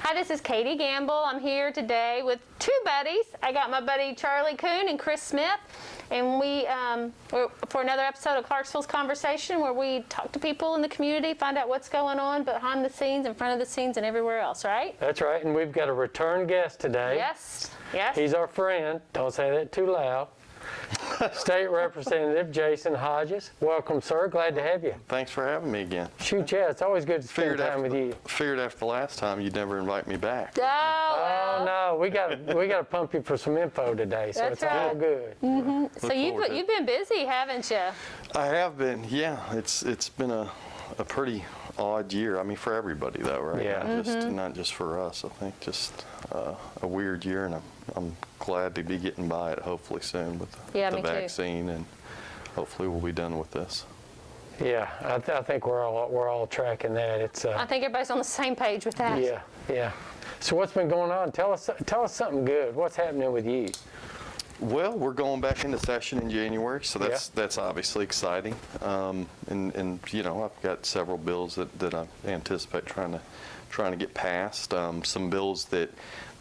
Hi, this is Katie Gamble. I'm here today with two buddies. I got my buddy Charlie Kuhn and Chris Smith, and we're for another episode of Clarksville's Conversation, where we talk to people in the community, find out what's going on behind the scenes, in front of the scenes, and everywhere else, right? That's right, and we've got a return guest today. Yes, yes. He's our friend. Don't say that too loud. State Representative Jason Hodges. Welcome, sir. Glad to have you. Thanks for having me again. Shoot, yeah, it's always good to spend time with you. Figured after the last time you'd never invite me back. Oh, no, we got to pump you for some info today, so That's it's all good. Mm-hmm. So you've been busy, haven't you? I have been. Yeah, it's been a pretty odd year. I mean, for everybody though, right? Yeah. Not just for us. I think just a weird year, and I'm glad to be getting by it hopefully soon with the vaccine, and hopefully we'll be done with this. Yeah, I think we're all tracking that. It's. I think everybody's on the same page with that. Yeah, yeah. So what's been going on? Tell us something good. What's happening with you? Well, we're going back into session in January, so that's obviously exciting. And you know, I've got several bills that I anticipate trying to get passed. Some bills that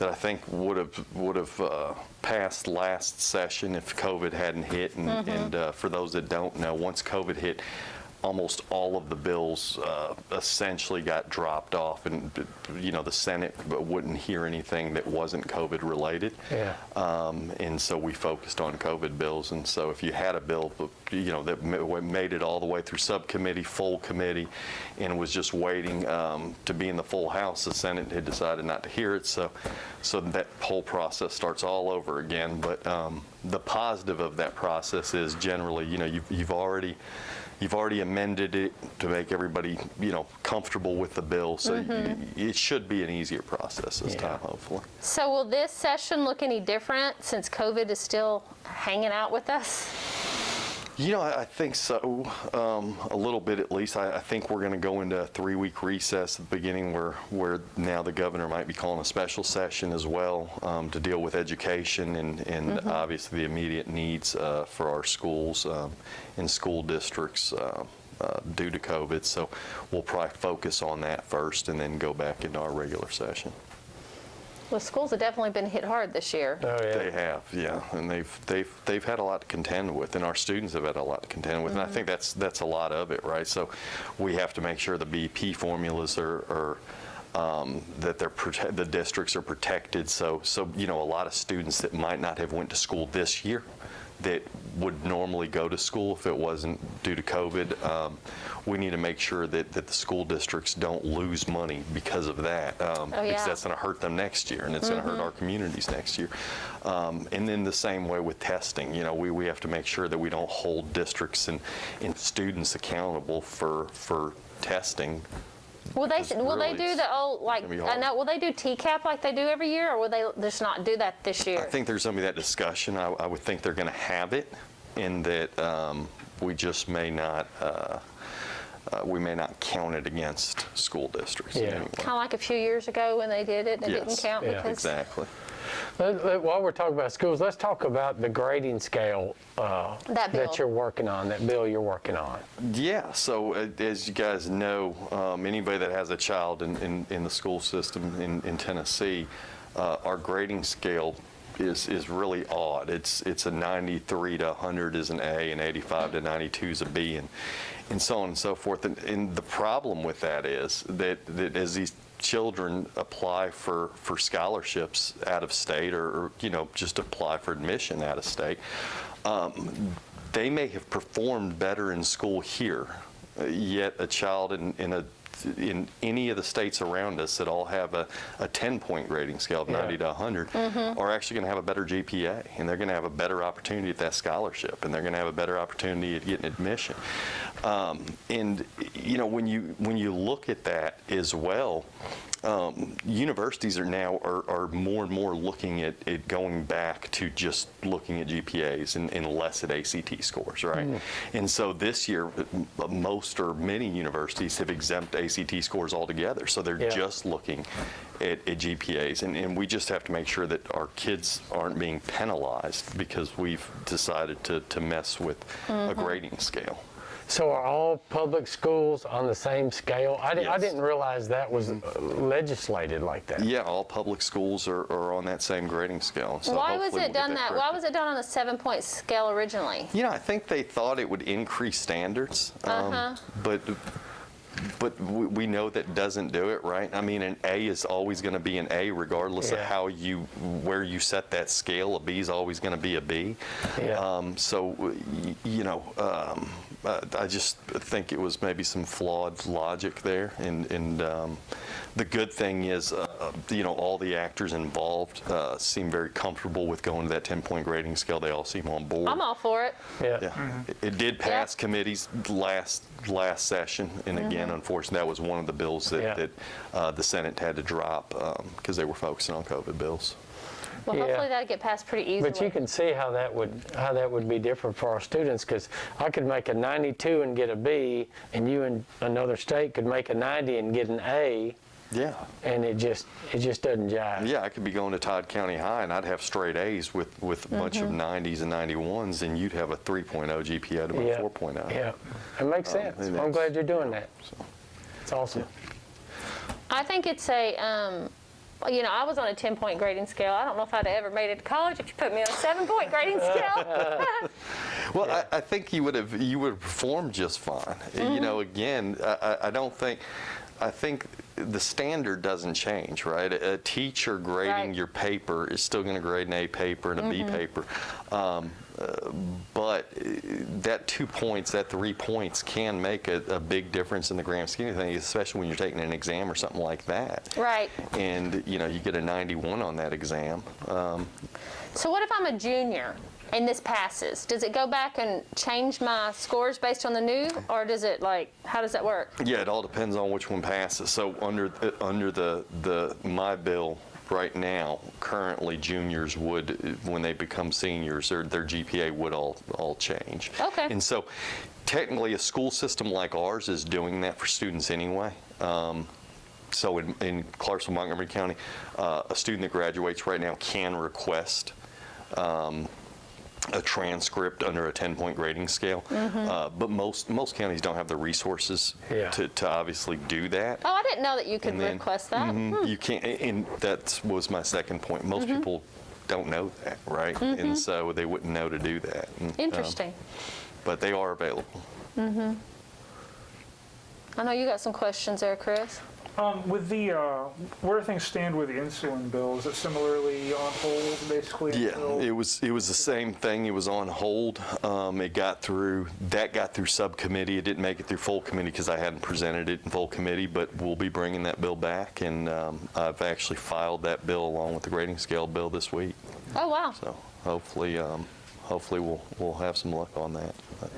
I think would have passed last session if COVID hadn't hit. And for those that don't know, once COVID hit, almost all of the bills essentially got dropped off, and you know, the Senate wouldn't hear anything that wasn't COVID related. Yeah. And so we focused on COVID bills. And so if you had a bill, you know, that made it all the way through subcommittee, full committee, and was just waiting to be in the full House, the Senate had decided not to hear it. So that whole process starts all over again. But the positive of that process is generally, you know, you've already amended it to make everybody, you know, comfortable with the bill. So it should be an easier process this time, hopefully. So will this session look any different since COVID is still hanging out with us? You know, I think so, a little bit at least. I think we're going to go into a 3-week recess at the beginning where now the governor might be calling a special session as well to deal with education and obviously the immediate needs for our schools and school districts due to COVID. So we'll probably focus on that first and then go back into our regular session. Well, schools have definitely been hit hard this year. Oh, yeah. They have, yeah, and they've had a lot to contend with, and our students have had a lot to contend with, and I think that's a lot of it, right? So we have to make sure the BP formulas are that the districts are protected. So you know, a lot of students that might not have went to school this year that would normally go to school if it wasn't due to COVID, we need to make sure that the school districts don't lose money because of that, because that's going to hurt them next year, and it's going to hurt our communities next year. And then the same way with testing, you know, we have to make sure that we don't hold districts and students accountable for testing. Will they do the old, like, I know, will they do TCAP like they do every year, or will they just not do that this year? I think there's going to be that discussion. I would think they're going to have it, in that we just may not count it against school districts. Yeah. Anyway. Kind of like a few years ago when they did it and it didn't count because... Exactly. While we're talking about schools, let's talk about the grading scale that you're working on, that bill you're working on. Yeah, so as you guys know, anybody that has a child in the school system in Tennessee, our grading scale is really odd. It's a 93 to 100 is an A, and 85 to 92 is a B, and so on and so forth. And the problem with that is that as these children apply for scholarships out of state, or you know, just apply for admission out of state, they may have performed better in school here, yet a child in any of the states around us that all have a 10-point grading scale of 90 to 100 are actually going to have a better GPA, and they're going to have a better opportunity at that scholarship, and they're going to have a better opportunity at getting admission. And you know, when you look at that as well, universities are more and more looking at going back to just looking at GPAs and less at ACT scores, right? And so this year, most or many universities have exempt ACT scores altogether. So they're just looking at GPAs, and we just have to make sure that our kids aren't being penalized because we've decided to mess with a grading scale. So are all public schools on the same scale? I Yes. didn't realize that was legislated like that. Yeah, all public schools are on that same grading scale. So Why was hopefully it we'll get done that? Why corrected. was it done on a 7-point scale originally? You know, I think they thought it would increase standards, but we know that doesn't do it, right? I mean, an A is always going to be an A regardless of where you set that scale. A B is always going to be a B. Yeah. I just think it was maybe some flawed logic there, and the good thing is, all the actors involved seem very comfortable with going to that 10-point grading scale. They all seem on board. I'm all for it. Yeah. Yeah. It did pass committees last session, and again, unfortunately, that was one of the bills that the Senate had to drop because they were focusing on COVID bills. Well, hopefully that'll get passed pretty easily. But you can see how that would be different for our students, because I could make a 92 and get a B, and you in another state could make a 90 and get an A. Yeah. And it just doesn't jive. Yeah, I could be going to Todd County High, and I'd have straight A's with a bunch of 90s and 91s, and you'd have a 3.0 GPA at about 4.0. Yeah, it makes sense. and I'm glad that's- you're doing that. It's awesome. I think it's a, I was on a 10-point grading scale. I don't know if I'd ever made it to college if you put me on a 7-point grading scale. Well, I think you would have performed just fine. Again, I think the standard doesn't change, right? A teacher grading your paper is still going to grade an A paper and a B paper. But that 2 points, that 3 points can make a big difference in the grand scheme of things, especially when you're taking an exam or something like that. Right. And, you get a 91 on that exam. So what if I'm a junior and this passes? Does it go back and change my scores based on the new, or does it how does that work? Yeah, it all depends on which one passes. So under the my bill right now, currently juniors would, when they become seniors, their GPA would all change. Okay. And so technically a school system like ours is doing that for students anyway. So in Clarksville, Montgomery County, a student that graduates right now can request a transcript under a 10-point grading scale, but most counties don't have the resources to obviously do that. Oh, I didn't know that you could request that. You can't, and that was my second point. Most people don't know that, right? And so they wouldn't know to do that. And, Interesting. but they are available. I know you got some questions there, Chris. With the, where do things stand with the insulin bill? Is it similarly on hold, basically? Yeah, until- it was the same thing. It was on hold. It got through subcommittee. It didn't make it through full committee because I hadn't presented it in full committee, but we'll be bringing that bill back, and I've actually filed that bill along with the grading scale bill this week. Oh, wow. So hopefully we'll have some luck on that. But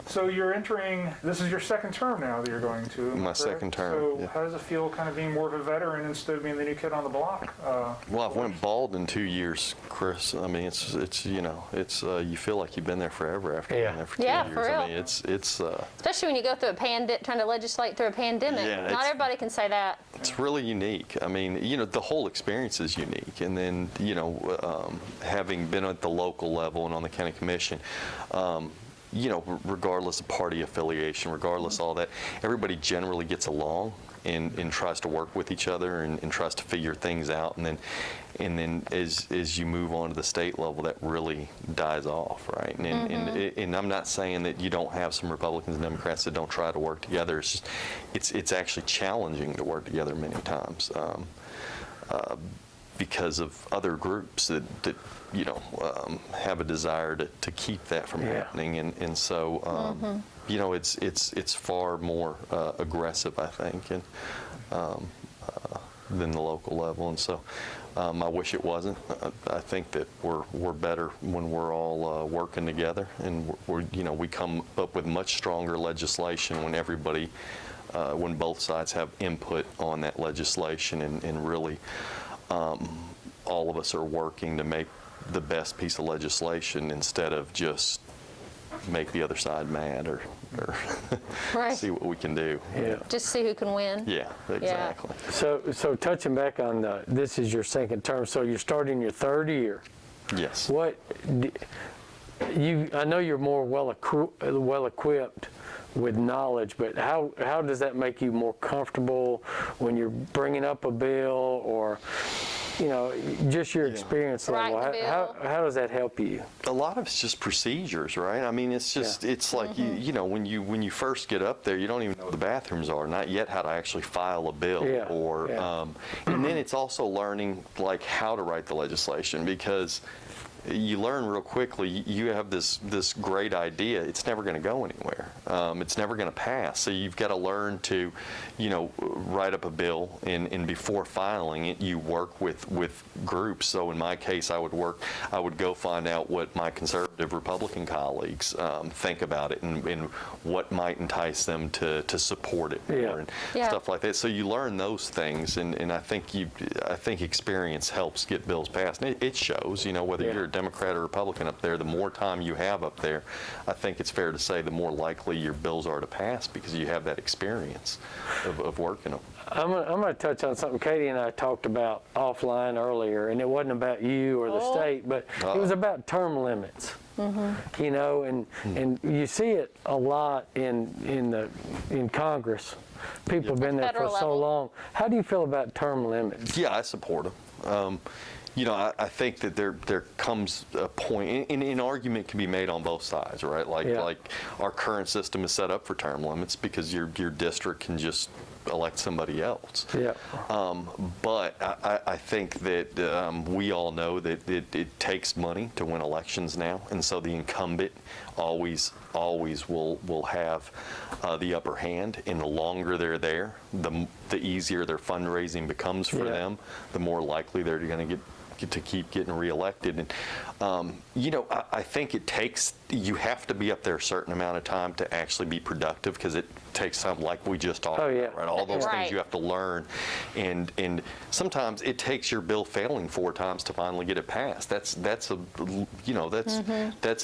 So you're entering, this is your second term now that you're going to. am I My correct? second term, So yeah. how does it feel kind of being more of a veteran instead of being the new kid on the block? Well, I've went bald in 2 years, Chris. I mean, it's you feel like you've been there forever after being there for 2 Yeah, years. for real. I mean, it's Especially when you go through trying to legislate through a pandemic. Yeah, Not it's- everybody can say that. It's really unique. I mean, the whole experience is unique. And then, having been at the local level and on the county commission, regardless of party affiliation, regardless of all that, everybody generally gets along and tries to work with each other and tries to figure things out. And then as you move on to the state level, that really dies off, right? And I'm not saying that you don't have some Republicans and Democrats that don't try to work together. It's just, it's actually challenging to work together many times because of other groups that have a desire to keep that from happening, and so it's far more aggressive, I think, and than the local level, and so I wish it wasn't. I think that we're better when we're all working together, and we come up with much stronger legislation when everybody, when both sides have input on that legislation, and really all of us are working to make the best piece of legislation instead of just make the other side mad or Right. see what we can do. Yeah. Just see who can win. Yeah, exactly. So touching back on this is your second term, so you're starting your third year. Yes. I know you're more well equipped with knowledge, but how does that make you more comfortable when you're bringing up a bill, or just your experience level? Write the bill. How does that help you? A lot of it's just procedures, right? I mean, it's just, it's like, when you first get up there, you don't even know where the bathrooms are, not yet how to actually file a bill. And then it's also learning, like, how to write the legislation, because you learn real quickly, you have this great idea, it's never going to go anywhere. It's never going to pass. So you've got to learn to, write up a bill, and before filing it, you work with groups. So in my case, I would go find out what my conservative Republican colleagues think about it, and what might entice them to support it more, and stuff like that. So you learn those things, and I think experience helps get bills passed. And it shows, whether you're a Democrat or Republican up there, the more time you have up there, I think it's fair to say the more likely your bills are to pass, because you have that experience of working them. I'm going to touch on something Katie and I talked about offline earlier, and it wasn't about you or the state, but it was about term limits. And you see it a lot in Congress. People have been there for so long. How do you feel about term limits? Yeah, I support them. I think that there comes a point, and an argument can be made on both sides, right? Like our current system is set up for term limits because your district can just elect somebody else. But I think that we all know that it takes money to win elections now, and so the incumbent always will have the upper hand, and the longer they're there, the easier their fundraising becomes for them, the more likely they're going to keep getting reelected. And I think you have to be up there a certain amount of time to actually be productive, because it takes time, like we just talked about, right? All those things you have to learn, and sometimes it takes your bill failing 4 times to finally get it passed. That's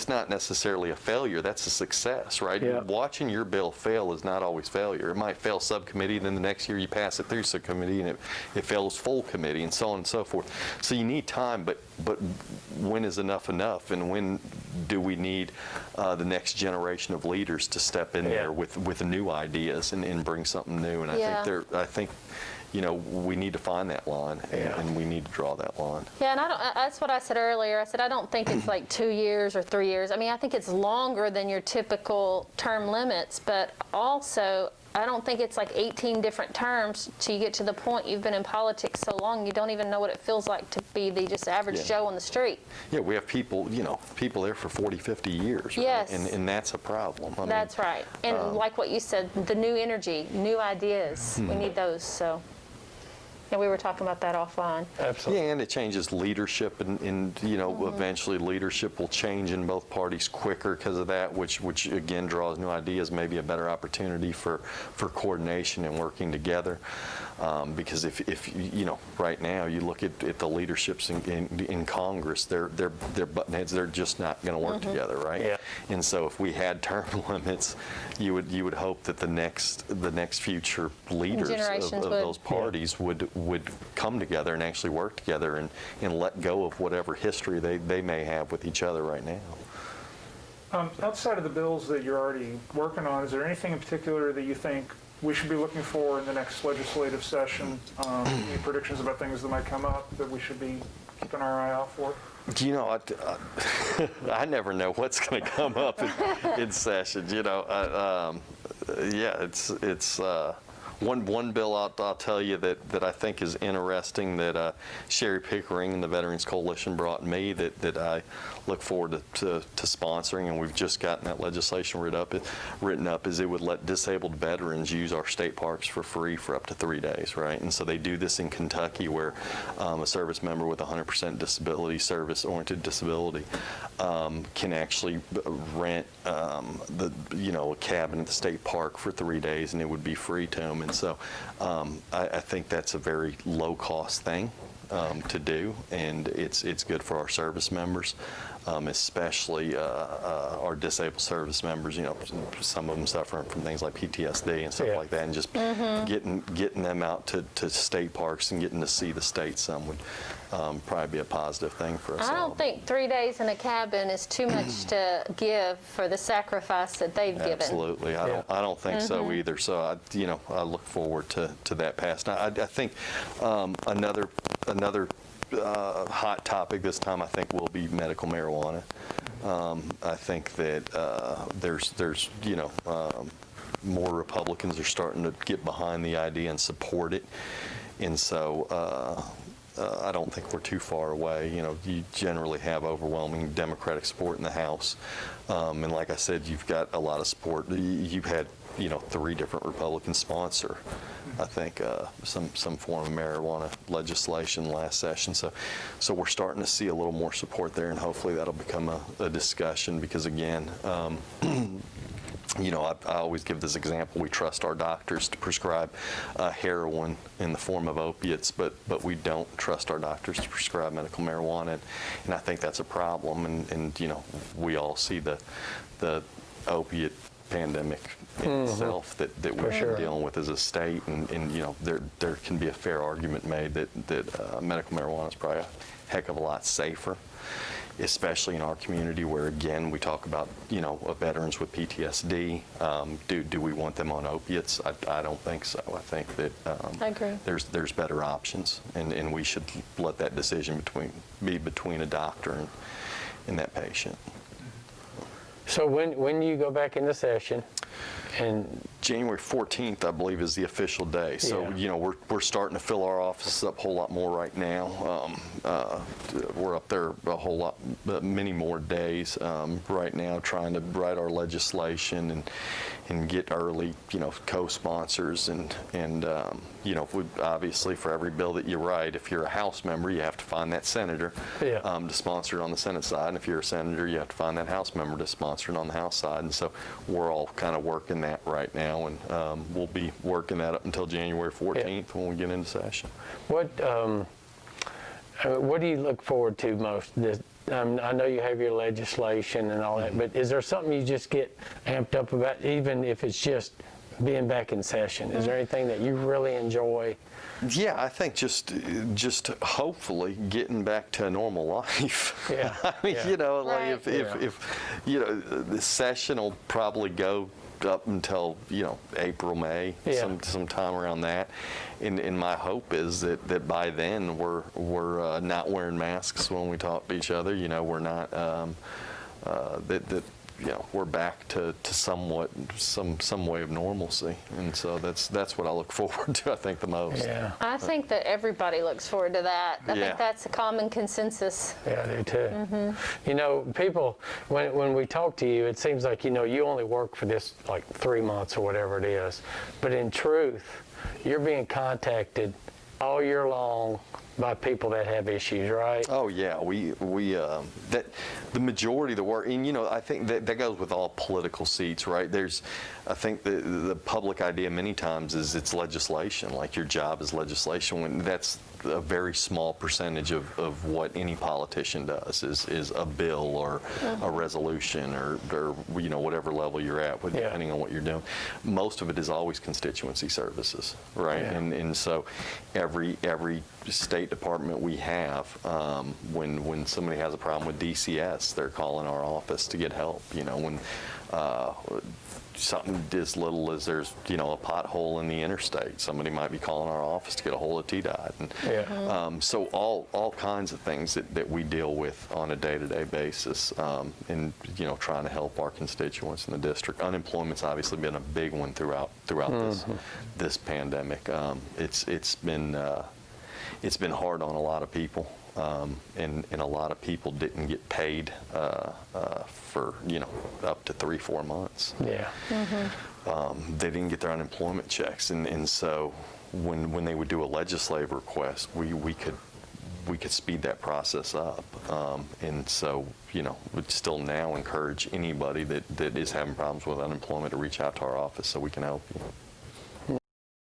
not necessarily a failure. That's a success, right? Watching your bill fail is not always failure. It might fail subcommittee, then the next year you pass it through subcommittee, and it fails full committee, and so on and so forth. So you need time, but when is enough, and when do we need the next generation of leaders to step in there with new ideas and bring something new? And I think we need to find that line, and we need to draw that line. Yeah, and that's what I said earlier. I said I don't think it's like 2 years or 3 years. I mean, I think it's longer than your typical term limits, but also I don't think it's like 18 different terms till you get to the point you've been in politics so long you don't even know what it feels like to be the just average Joe on the street. Yeah, we have people there for 40, 50 years, right? Yes. And that's a problem. That's right. And like what you said, the new energy, new ideas, we need those. So. And we were talking about that offline. Absolutely. Yeah, and it changes leadership, and eventually leadership will change in both parties quicker because of that, which again draws new ideas, maybe a better opportunity for coordination and working together. Because if right now you look at the leaderships in Congress, they're button heads. They're just not going to work together, right? Yeah. And so if we had term limits, you would hope that the next future leaders of those parties would come together and actually work together and let go of whatever history they may have with each other right now. Outside of the bills that you're already working on, is there anything in particular that you think we should be looking for in the next legislative session? Any predictions about things that might come up that we should be keeping our eye out for? I never know what's going to come up in session. It's one bill I'll tell you that I think is interesting, that Sherry Pickering and the Veterans Coalition brought me, that I look forward to sponsoring, and we've just gotten that legislation written up, is it would let disabled veterans use our state parks for free for up to 3 days, right? And so they do this in Kentucky, where a service member with 100% disability, service-oriented disability, can actually rent a cabin at the state park for 3 days, and it would be free to them. And so I think that's a very low-cost thing to do, and it's good for our service members. especially our disabled service members. You know, some of them suffering from things like PTSD and stuff Yeah. like that, and just getting them out to state parks and getting to see the state some would probably be a positive thing for us I all. don't think 3 days in a cabin is too much to give for the sacrifice that they've given. Absolutely, I don't think so either. So I look forward to that pass. Now, I think another hot topic this time, I think, will be medical marijuana. I think that there's more Republicans are starting to get behind the idea and support it, and so. I don't think we're too far away. You know, you generally have overwhelming Democratic support in the House. And like I said, you've got a lot of support. You've had, 3 different Republicans sponsor, I think, some form of marijuana legislation last session. So we're starting to see a little more support there, and hopefully that'll become a discussion because, again, I always give this example. We trust our doctors to prescribe heroin in the form of opiates, but we don't trust our doctors to prescribe medical marijuana, and I think that's a problem. And we all see the opiate pandemic in itself that we're dealing with as a state, and there can be a fair argument made that medical marijuana is probably a heck of a lot safer, especially in our community where, again, we talk about, veterans with PTSD. Do we want them on opiates? I don't think so. I think that I agree. there's better options, and we should let that decision be between a doctor and that patient. So when do you go back into session? And January 14th, I believe, is the official day. So, we're starting to fill our offices up a whole lot more right now. We're up there a whole lot, many more days right now, trying to write our legislation and get early, co-sponsors and obviously for every bill that you write, if you're a House member, you have to find that senator to sponsor it on the Senate side. And if you're a senator, you have to find that House member to sponsor it on the House side. And so we're all kind of working that right now, and we'll be working that up until January 14th when we get into session. what do you look forward to most? I know you have your legislation and all that, but is there something you just get amped up about, even if it's just being back in session? Is there anything that you really enjoy? Yeah, I think just hopefully getting back to a normal life. Yeah. I mean, Right. if the session will probably go up until April, May, sometime around that, and my hope is that by then we're not wearing masks when we talk to each other. We're not we're back to somewhat some way of normalcy, and so that's what I look forward to, I think, the most. Yeah. I think that everybody looks forward to that. I Yeah. think that's a common consensus. Yeah, I do too. People, when we talk to you, it seems like, you only work for this like 3 months or whatever it is. But in truth, you're being contacted all year long by people that have issues, right? Oh yeah, we that the majority of the work, and I think that goes with all political seats, right? I think the public idea many times is it's legislation, like your job is legislation, when that's a very small percentage of what any politician does is a bill or a resolution or whatever level you're at, depending on what you're doing. Most of it is always constituency services, right? Yeah. And so every state department we have, when somebody has a problem with DCS, they're calling our office to get help. When something as little as there's a pothole in the interstate, somebody might be calling our office to get a hold of TDOT. And so all kinds of things that we deal with on a day-to-day basis, and trying to help our constituents in the district. Unemployment's obviously been a big one throughout this pandemic. It's been hard on a lot of people, and a lot of people didn't get paid for up to 3-4 months. Yeah. They didn't get their unemployment checks, and so when they would do a legislative request, we could speed that process up, and so would still now encourage anybody that is having problems with unemployment to reach out to our office so we can help you.